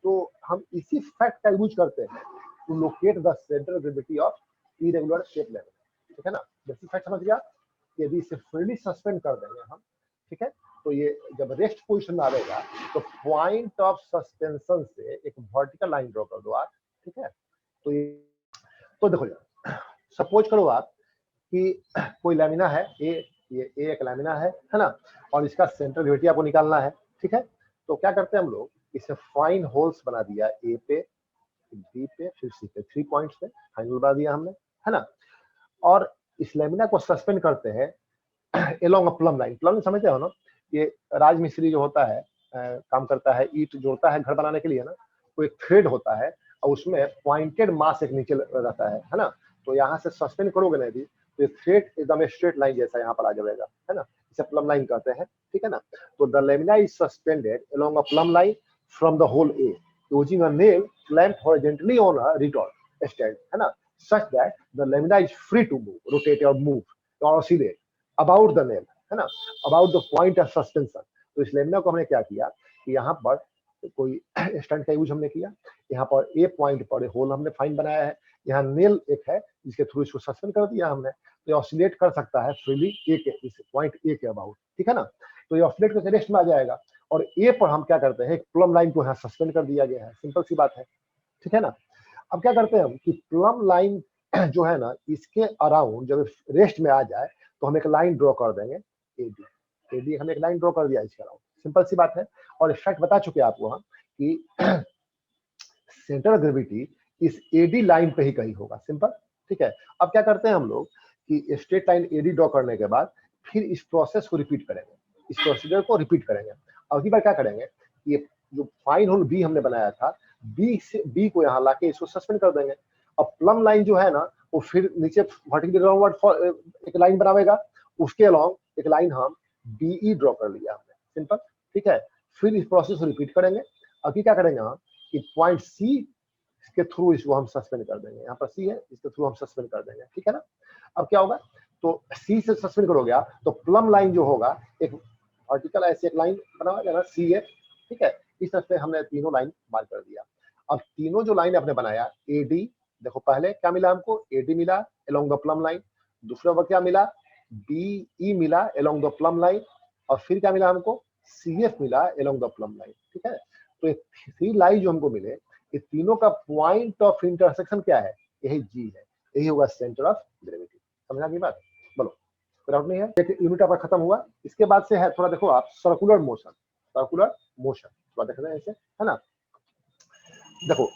Speaker 1: तो हम इसी फैक्ट का यूज करते हैं to locate the centre gravity of irregular shape level, ठीक है ना। बेसिक फैक्ट समझ गया। यदि इसे फ्रीली सस्पेंड कर देंगे हम, ठीक है, तो ये जब रेस्ट पोजीशन में आएगा तो पॉइंट ऑफ सस्पेंशन से एक वर्टिकल लाइन ड्रॉ कर दो आप, ठीक है। तो ये, तो देखो यार, सपोज करो आप कि कोई लैमिना है, ये एक लैमिना है ना, और इसका सेंटर ग्रेविटी आपको निकालना है, ठीक है। तो क्या करते हैं हम लोग, इसे फाइन होल्स बना दिया, ए पे, बी पे, फिर सी पे, 3 पॉइंट्स पे फाइन होल बना दिया हमने, है ना। और इस लैमिना को सस्पेंड करते हैं एलोंग अ प्लम लाइन। प्लम समझते हो ना, ये राजमिस्त्री जो होता है, काम करता है, ईंट जोड़ता है घर बनाने के लिए ना, तो एक थ्रेड होता है और उसमें पॉइंटेड मास एक नीचे रहता है ना। तो यहाँ से सस्पेंड करोगे ना यदि, तो ये थ्रेड एकदम स्ट्रेट लाइन जैसा यहाँ पर आ जाएगा, है ना, इसे प्लम लाइन कहते हैं, ठीक है ना। तो the lamina is suspended along a plumb line from the hole A using a nail clamped horizontally on a retort stand, है ना, such that the lamina is free to move, rotate or move or oscillate about the nail, है ना, about the point of suspension। तो इस lamina को हमने क्या किया कि यहाँ पर कोई स्टंट का यूज हमने किया, यहाँ पर ए पॉइंट पर होल हमने फाइन बनाया है, यहाँ नेल एक है जिसके थ्रू इसको सस्पेंड कर दिया हमने, तो ये ऑसिलेट कर सकता है फ्रीली ए के इस पॉइंट ए के अबाउट, ठीक है ना। तो ये ऑसिलेट करके रेस्ट में आ जाएगा, और ए पर हम क्या करते हैं, एक प्लम लाइन को यहाँ सस्पेंड कर दिया गया है, सिंपल सी बात है, ठीक है ना। अब क्या करते हैं हम कि प्लम लाइन जो है ना, इसके अराउंड जब रेस्ट में आ जाए तो हम एक लाइन ड्रॉ कर देंगे एडी, एडी हमने एक लाइन ड्रॉ कर दिया इसके अराउंड, सिंपल सी बात है। और इफेक्ट बता चुके आपको हम कि सेंटर ऑफ ग्रेविटी इस एडी लाइन पे ही कहीं होगा, सिंपल, ठीक है। अब क्या करते हैं हम लोग कि स्ट्रेट लाइन एडी ड्रॉ करने के बाद फिर इस प्रोसेस को रिपीट करेंगे, इस प्रोसीजर को रिपीट करेंगे। अगली बार क्या करेंगे, ये जो फाइन होल बी हमने बनाया था, बी से बी को यहाँ लाके इसको सस्पेंड कर देंगे। अब प्लम लाइन जो है ना, वो फिर नीचे वर्टिकली डाउनवर्ड एक लाइन बनावेगा, उसके अलोंग एक लाइन हम बीई ड्रॉ कर लिया हमने, सिंपल, ठीक है। फिर इस प्रोसेस को रिपीट करेंगे। अभी क्या करेंगे हम कि पॉइंट सी के थ्रू इसको हम सस्पेंड कर देंगे, यहाँ पर सी है, इसके थ्रू हम सस्पेंड कर देंगे, ठीक है ना। अब क्या होगा, तो सी से सस्पेंड करोगे आप तो प्लम लाइन जो होगा एक वर्टिकल ऐसे एक लाइन बनाएगा ना, सी है, ठीक है। इस तरह से हमने तीनों लाइन मार्क कर दिया। अब तीनों जो लाइन आपने बनाया एडी, देखो पहले क्या मिला हमको, एडी मिला अलोंग द प्लम लाइन, दूसरा बार क्या मिला, बीई मिला अलोंग द प्लम लाइन, और फिर क्या मिला हमको, सीएफ मिला अलोंग द प्लम लाइन, ठीक है। तो ये थ्री लाइन जो हमको मिले, ये तीनों का पॉइंट ऑफ इंटरसेक्शन क्या है, यही जी है, यही होगा सेंटर ऑफ ग्रेविटी। समझा की बात, बोलो डाउट नहीं है। एक यूनिट आपका खत्म हुआ, इसके बाद से है थोड़ा देखो आप सर्कुलर मोशन, सर्कुलर मोशन थोड़ा देख रहे हैं ऐसे, है ना। देखो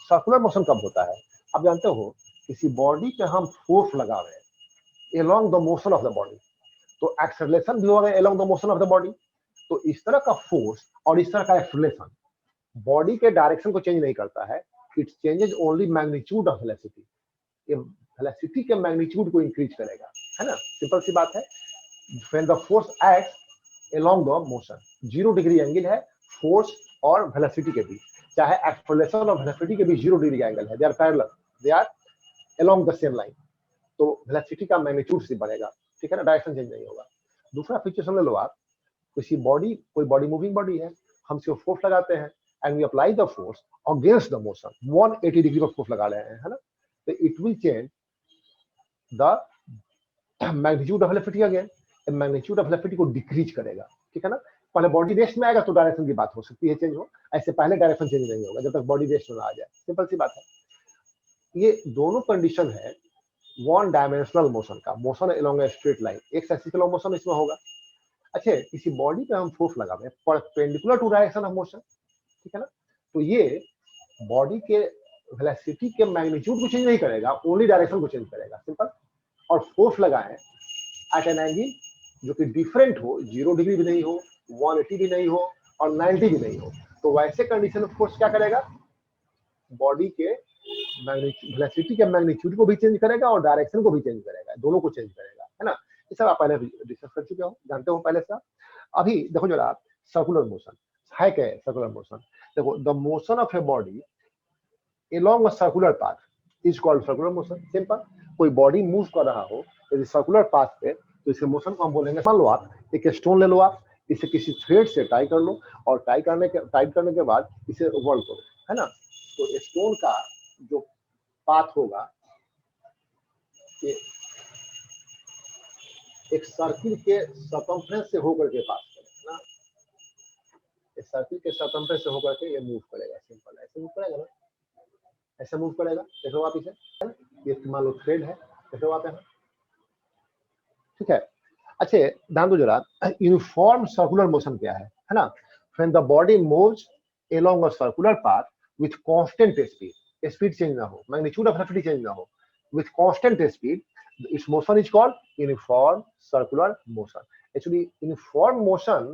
Speaker 1: सर्कुलर मोशन कब होता है, आप जानते हो, किसी बॉडी पे हम फोर्स लगा रहे हैं along the motion of the body, तो एक्सेलरेशन भी होगा along the motion of the body। तो इस तरह का फोर्स और इस तरह का एक्सेलरेशन बॉडी के डायरेक्शन को चेंज नहीं करता है, it changes only magnitude of velocity, ये वेलोसिटी के मैग्नीट्यूड को इंक्रीज करेगा, है ना, सिंपल सी बात है। When the force acts along the motion, 0 degree angle है फोर्स और वेलोसिटी के बीच, चाहे एक्सेलरेशन और वेलोसिटी के बीच 0 डिग्री का एंगल है, they are parallel, they are along the same line, तो वेलोसिटी का मैग्नीट्यूड से बढ़ेगा, ठीक है ना, डायरेक्शन चेंज नहीं होगा। दूसरा फीचर समझ लो आप, किसी बॉडी, कोई बॉडी मूविंग बॉडी है, हम इसको फोर्स लगाते हैं and we apply the force against the motion, 180 degree का फोर्स लगा रहे हैं, है ना, तो it will change the magnitude of velocity again, magnitude of velocity को डिक्रीज करेगा, ठीक है ना। पहले बॉडी रेस्ट में आएगा तो डायरेक्शन की बात हो सकती है चेंज हो, ऐसे पहले डायरेक्शन चेंज नहीं होगा जब तक बॉडी रेस्ट में आ जाए, सिंपल सी बात है। ये दोनों कंडीशन है वन डायमेंशनल मोशन का, motion along a straight line, एक एक्सिस का मोशन इसमें होगा। अच्छा, किसी बॉडी पे हम फोर्स लगा रहे हैं perpendicular to direction of motion, ठीक है ना, तो ये बॉडी के वेलोसिटी के मैग्नीट्यूड को चेंज नहीं करेगा, ओनली डायरेक्शन को चेंज करेगा, सिंपल। और फोर्स लगाएं एट एन एंगल जो कि डिफरेंट हो, 0 डिग्री भी नहीं हो, 180 भी नहीं हो और 90 भी नहीं हो, तो वैसे कंडीशन में फोर्स क्या करेगा, बॉडी के वेलोसिटी के मैग्नीट्यूड को भी चेंज करेगा और डायरेक्शन को भी चेंज करेगा, दोनों को चेंज करेगा, है ना। ये सब आप पहले डिस्कस कर चुके हो, जानते हो पहले से। अभी देखो जरा आप, सर्कुलर मोशन है क्या है, सर्कुलर मोशन देखो, the motion of a body along a circular path is called circular motion, simple. कोई बॉडी मूव कर रहा हो यदि सर्कुलर पाथ पे, तो इसके मोशन को हम बोलेंगे, मान लो आप एक स्टोन ले लो, आप इसे किसी थ्रेड से टाई कर लो और टाइट करने के बाद इसे रोल करो, है ना, तो स्टोन का जो पाथ होगा एक सर्किल के सर्कमफ्रेंस से होकर के पास करेगा ना, एक सर्किल के सर्कमफ्रेंस से होकर के ये मूव करेगा, सिंपल, ऐसे मूव करेगा ना, ऐसे मूव करेगा, देखो आप इसे, है ना, ये मान लो थ्रेड है, देखो आप यहाँ, ठीक है। अच्छा ध्यान दो जरा, यूनिफॉर्म सर्कुलर मोशन क्या है ना, when the body moves along a circular path with constant speed, speed change ना हो, मैग्नीट्यूड ऑफ वेलोसिटी चेंज ना हो, with constant speed, its motion is called uniform circular motion। Actually uniform motion,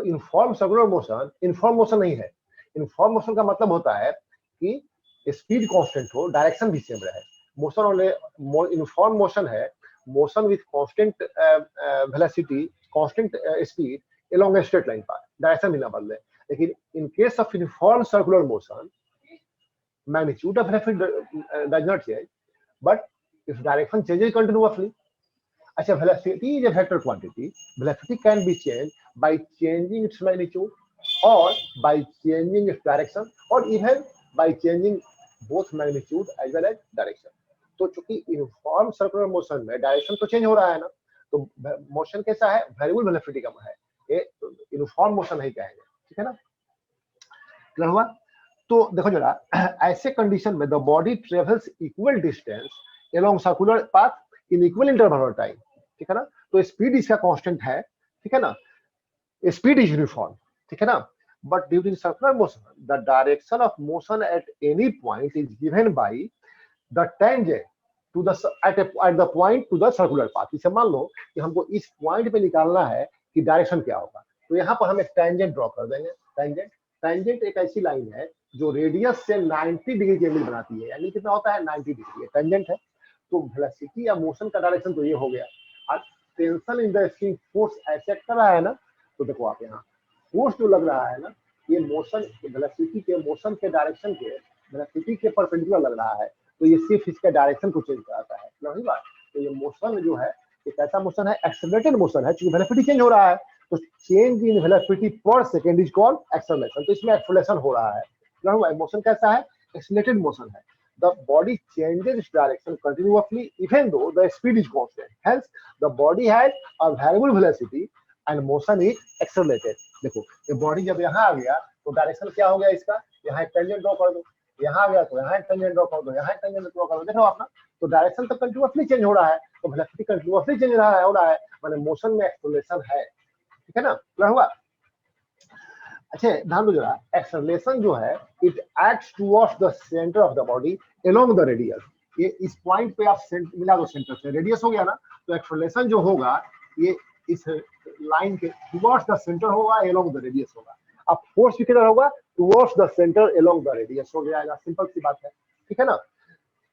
Speaker 1: uniform circular motion, uniform motion नहीं है। uniform motion का मतलब होता है कि स्पीड कांस्टेंट हो, डायरेक्शन भी सेम रहे, मोशन और यूनिफॉर्म मोशन है motion with constant velocity, constant speed along a straight line path, direction भी ना बदले। लेकिन in case of uniform circular motion, magnitude of velocity does not change, but if direction changes continuously. अच्छा, velocity is a vector quantity. Velocity can be changed by changing its magnitude or by changing its direction or even by changing both magnitude as well as direction. तो चूंकि uniform circular motion में direction तो change हो रहा है ना, तो motion कैसा है, वेरिएबल वेलोसिटी का है, ये यूनिफॉर्म मोशन नहीं कहेंगे, ठीक है ना, क्लियर हुआ। तो देखो जरा, ऐसे कंडीशन में the body travels equal distance along circular path in equal interval of time, ठीक है ना। तो स्पीड इसका कांस्टेंट है, ठीक है ना, स्पीड इज यूनिफॉर्म, ठीक है ना। But during circular motion the direction of motion at any point is given by the tangent to the at the point to the circular path. इसे मान लो कि हमको इस पॉइंट पे निकालना है कि डायरेक्शन क्या होगा, तो यहाँ पर हम एक टेंजेंट ड्रॉ कर देंगे। टेंजेंट एक ऐसी लाइन है जो रेडियस से 90 डिग्री के एंगल बनाती है, यानी कितना होता है 90 डिग्री, टेंजेंट है। तो वेलोसिटी या मोशन का डायरेक्शन तो ये हो गया। और tension in the spring force ऐसे कर रहा है ना, तो देखो आप यहाँ फोर्स जो लग रहा है ना, ये मोशन वेलोसिटी के मोशन के डायरेक्शन के वेलोसिटी के परपेंडिकुलर लग रहा है, तो ये सिर्फ इसके डायरेक्शन को चेंज कराता है, नहीं बात। तो ये मोशन जो है एक ऐसा मोशन है, एक्सेलरेटेड मोशन है, क्योंकि वेलोसिटी चेंज हो रहा है, तो चेंज इन वेलोसिटी पर सेकंड इज कॉल्ड एक्सेलरेशन। तो इसमें एक्सेलरेशन हो रहा है, मोशन कैसा है, एक्सेलरेटेड मोशन है। The body changes its direction continuously even though the speed is constant. Hence, the body has a variable velocity and motion is accelerated. देखो ये बॉडी जब यहाँ आ गया तो डायरेक्शन क्या हो गया इसका, यहाँ एक टेंजेंट ड्रॉ कर दो, यहाँ आ गया तो यहाँ एक टेंजेंट ड्रॉ कर दो, यहाँ एक टेंजेंट ड्रॉ कर दो, देखो आप ना, तो डायरेक्शन तो कंटिन्यूअसली चेंज हो रहा है, तो वेलोसिटी कंटिन्यूअसली चेंज हो रहा है, माने मोशन में एक्सेलरेशन है, ठीक है ना, क्या हुआ। अच्छा ध्यान दो जरा, एक्सेलरेशन जो है it acts towards the centre of the body along the radius. ये इस पॉइंट पे आप मिला दो सेंटर से, रेडियस हो गया ना, तो एक्सेलरेशन जो होगा ये इस लाइन के टुवर्ड्स द सेंटर होगा, अलोंग द रेडियस होगा। अब फोर्स भी किधर होगा, towards the centre along the radius हो जाएगा, सिंपल सी बात है, ठीक है ना।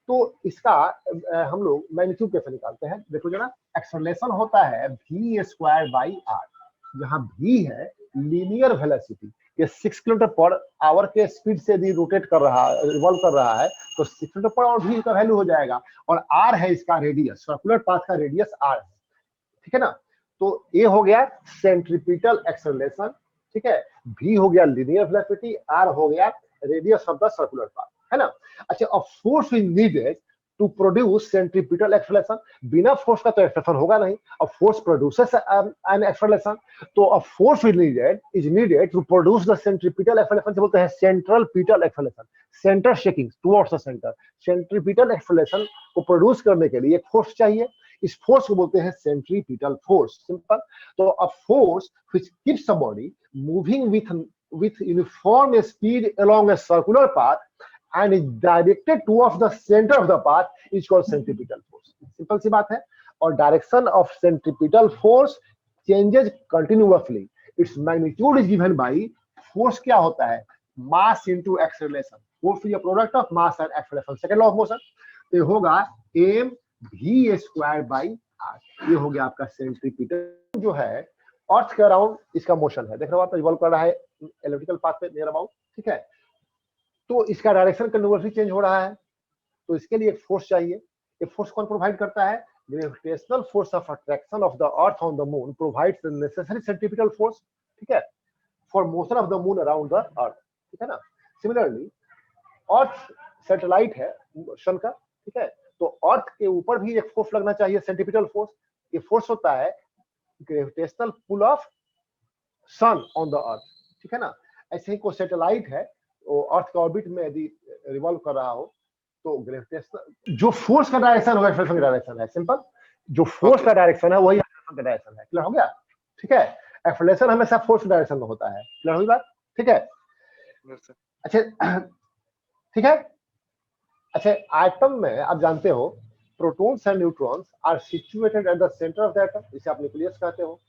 Speaker 1: तो इसका हम लोग मैग्नीट्यूड कैसे निकालते हैं, देखो जरा, एक्सेलरेशन होता है v स्क्वायर बाई आर, जहां v है लीनियर वेलोसिटी, ये 6 किलोमीटर पर आवर के स्पीड से यदि रोटेट कर रहा है, रिवॉल्व कर रहा है, तो 6 किलोमीटर पर आवर v का वैल्यू हो जाएगा, और r है इसका रेडियस, सर्कुलर पाथ का रेडियस r है, ठीक है ना। तो ये हो गया सेंट्रीपिटल एक्सेलरेशन, ठीक है, v हो गया लीनियर वेलोसिटी, r हो गया radius of the circular path, है ना। अच्छा, अब force is needed to produce centripetal acceleration, बिना फोर्स का तो एक्सेलरेशन होगा नहीं, अब फोर्स प्रोड्यूसेस एन एक्सेलरेशन, तो अब force is needed to produce the centripetal acceleration, से बोलते हैं centripetal acceleration, centre seeking towards the centre. Centripetal acceleration को प्रोड्यूस करने के लिए एक फोर्स चाहिए, इस फोर्स को बोलते हैं सेंट्रीपिटल फोर्स, सिंपल। तो a force which keeps a body moving with uniform speed along a circular path and is directed towards the center of the path is called centripetal force, simple सी बात है। और direction of centripetal force changes continuously, its magnitude is given by force, क्या होता है, mass into acceleration, force is a product of mass and acceleration, second law of motion, तो होगा m v square by r, ये हो गया आपका centripetal जो है अर्थ के अराउंड इसका मोशन है, देख रहे हो आप, रिवॉल्व कर रहा है एलिप्टिकल पाथ पे नियर अबाउट, ठीक है। तो इसका डायरेक्शन कंटिन्यूअसली चेंज हो रहा है, तो इसके लिए एक फोर्स चाहिए, ये फोर्स कौन प्रोवाइड करता है, gravitational force of attraction of the earth on the moon provides the necessary centripetal force, ठीक है, for motion of the moon around the earth, ठीक है ना। सिमिलरली अर्थ सैटेलाइट है सन का, ठीक है, तो अर्थ के ऊपर भी एक फोर्स लगना चाहिए, सेंट्रीपिटल फोर्स, ये फोर्स होता है gravitational pull of sun on the earth, ठीक है ना। ऐसे ही कोई सैटेलाइट है, वो अर्थ के ऑर्बिट में यदि रिवॉल्व कर रहा हो, तो ग्रेविटेशनल जो फोर्स का डायरेक्शन होगा एक्सेलरेशन का डायरेक्शन है, सिंपल, जो फोर्स का डायरेक्शन है वही एक्सेलरेशन का डायरेक्शन है, क्लियर हो गया, ठीक है। एक्सेलरेशन हमेशा फोर्स डायरेक्शन में होता है, क्लियर हुई बात, ठीक है। अच्छा ठीक है। अच्छा, एटम में आप जानते हो protons and neutrons are situated at the centre of the atom, इसे आप न्यूक्लियस कहते हो।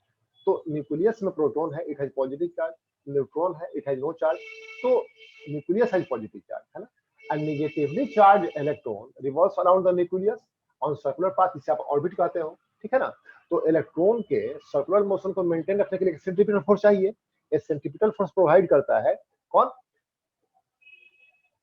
Speaker 1: तो न्यूक्लियस में प्रोटॉन है, it has positive charge, neutron है, इट हैज नो चार्ज, तो न्यूक्लियस हैज पॉजिटिव चार्ज, है ना। And negatively charge electron revolves around the nucleus on circular path, इसे आप ऑर्बिट कहते हो, ठीक है ना। तो इलेक्ट्रॉन के सर्कुलर मोशन को मेंटेन रखने के लिए सेंट्रीपिटल फोर्स चाहिए, ये सेंट्रीपिटल फोर्स प्रोवाइड करता है कौन,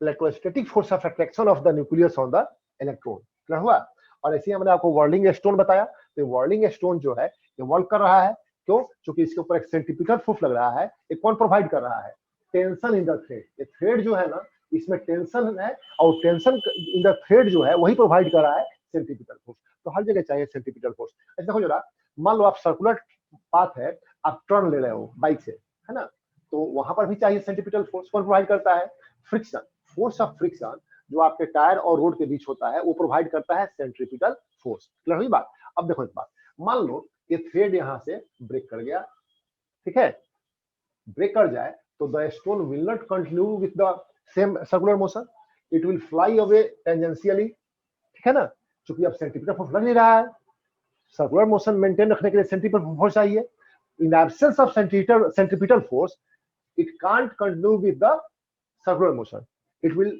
Speaker 1: electrostatic force of attraction of the nucleus on the electron, clear हुआ। और ऐसे ही हमने आपको वर्लिंग स्टोन बताया, तो वर्लिंग स्टोन जो है ये वर्क कर रहा है। क्यों? क्योंकि इसके ऊपर एक सेंट्रीपिटल फोर्स लग रहा है। ये कौन प्रोवाइड कर रहा है? Tension in the thread. ये थ्रेड जो है ना, इसमें टेंशन है, और टेंशन इन द थ्रेड जो है वही प्रोवाइड कर रहा है सेंट्रीपिटल फोर्स। तो हर जगह चाहिए सेंट्रीपिटल फोर्स। ऐसा देखो जरा, मान लो आप सर्कुलर पाथ है, आप टर्न ले रहे हो बाइक से, है ना, तो वहां पर भी चाहिए सेंट्रीपिटल फोर्स। कौन प्रोवाइड करता है? फ्रिक्शन। फोर्स ऑफ फ्रिक्शन जो आपके टायर और रोड के बीच होता है वो प्रोवाइड करता है सेंट्रीपिटल फोर्स। क्लियर हुई बात? अब देखो एक बात, मान लो ये थ्रेड यहां से ब्रेक कर गया, ठीक है, ब्रेक कर जाए तो the stone will not continue with the same circular motion, it will fly away tangentially, ठीक है ना, क्योंकि अब सेंट्रीपिटल फोर्स लग नहीं रहा है। सर्कुलर मोशन मेंटेन रखने के लिए सेंट्रीपिटल फोर्स चाहिए। In absence of centripetal force it can't continue with the circular motion, it will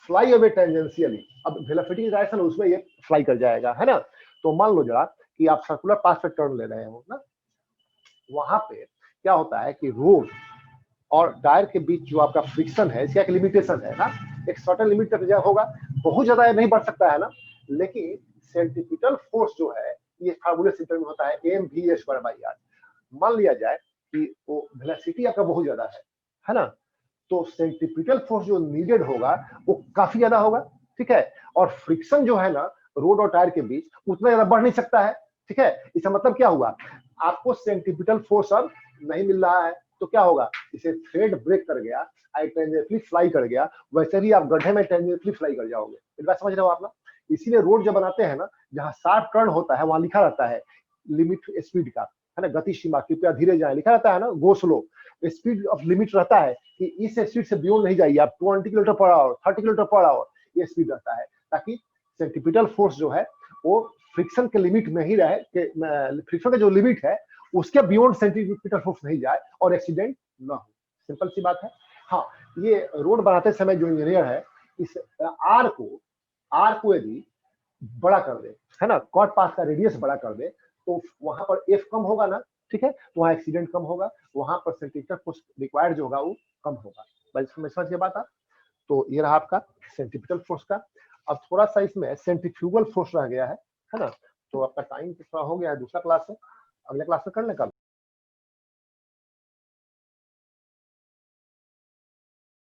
Speaker 1: fly away tangentially। अब वेलोसिटी डायरेक्शन उसमें ये फ्लाई कर जाएगा, है ना। तो मान लो जरा कि आप सर्कुलर पाथ पे टर्न ले रहे हो ना, वहां पे क्या होता है कि रोड और टायर के बीच जो आपका फ्रिक्शन है, इसका एक लिमिटेशन है ना, एक सर्टेन लिमिट तक होगा, बहुत ज्यादा नहीं बढ़ सकता है ना। लेकिन सेंट्रीपिटल फोर्स जो है ये फार्मूले सिस्टम में होता है mv²/r। मान लिया जाए कि वो वेलोसिटी आपका बहुत ज्यादा है ना, तो सेंट्रीपिटल फोर्स जो नीडेड होगा वो काफी ज्यादा होगा, ठीक है। और फ्रिक्शन जो है ना रोड और टायर के बीच उतना ज्यादा बढ़ नहीं सकता है, ठीक है। इसका मतलब क्या हुआ, आपको सेंट्रीपिटल फोर्स अब नहीं मिल रहा है, तो क्या होगा, इसे थ्रेड ब्रेक कर गया, टेंजेंटली फ्लाई कर गया, वैसे भी आप गड्ढे में टेंजेंटली फ्लाई कर जाओगे। इस बात समझ रहे हो आप ना। इसीलिए रोड जब बनाते हैं ना, जहां शार्प टर्न होता है वहां लिखा रहता है लिमिट स्पीड का, है ना, गति सीमा, कृपया धीरे जाएं, लिखा रहता है ना, go slow. Speed of limit रहता है कि इस स्पीड से बियॉन्ड नहीं जाइए आप, 20 kilometre per hour, 30 kilometre per hour, ये स्पीड रहता है, ताकि सेंट्रीपिटल फोर्स जो है वो फ्रिक्शन के लिमिट में ही रहे, फ्रिक्शन का जो लिमिट है उसके बियॉन्ड सेंट्रीपिटल फोर्स नहीं जाए और एक्सीडेंट ना हो। सिंपल सी बात है। हाँ, ये रोड बनाते समय जो इंजीनियर है, इस आर को यदि बड़ा कर दे, है ना, कॉर्ड पाथ का रेडियस बड़ा कर दे, तो वहां पर एफ कम होगा ना, ठीक है, तो वहां एक्सीडेंट कम होगा, वहां पर सेंट्रीपिटल फोर्स रिक्वायर्ड जो होगा वो कम होगा। बस समझ के बात। तो ये रहा आपका सेंट्रीपिटल फोर्स का। अब थोड़ा सा इसमें सेंट्रीफ्यूगल फोर्स रह गया है ना। तो आपका टाइम थोड़ा हो गया है, दूसरा क्लास है, अगले क्लास में कर लें कल।